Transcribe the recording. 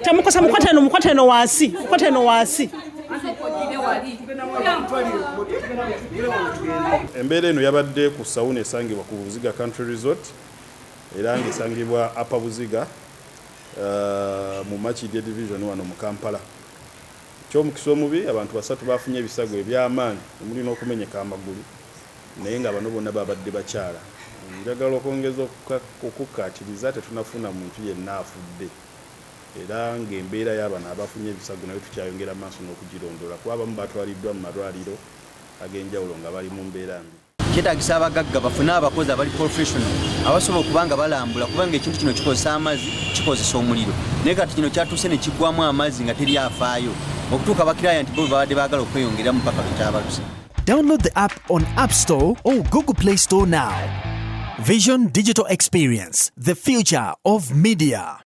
Temukosa mukwate eno wansi. Embeera eno yabadde ku sawuna esangibwa ku Buziga Country Resort era ng'esangibwa Upper Buziga mu Makindye Division wano mu Kampala. Ky'omukisa omubi abantu 3 bafunye ebisago eby'amaanyi omuli n'okumenyeka amagulu naye nga bano bonna babadde bakyala. Njagala okwongeza okukkaatiriza tetunafuna muntu yenna afudde era ng'embeera y'abano abafunye ebisago nayo tukyayongera maaso n'okugirondola kuba abamu batwaliddwa mu malwaliro ag'enjawulo nga bali mu mbeera mbi. Kyetaagisa abagagga bafune abakozi abali professional abasobola okuba nga balambula kubanga ekintu kino kikozesa amazzi kikozesa omuliro naye kati kino kyatuuse ne kiggwamu amazzi nga teri afaayo okutuuka bakiraya nti bo babadde baagala okweyongera mu paka lwekyabaluse. Download the app on App Store or Google Play Store now. Vision Digital Experience, the future of media.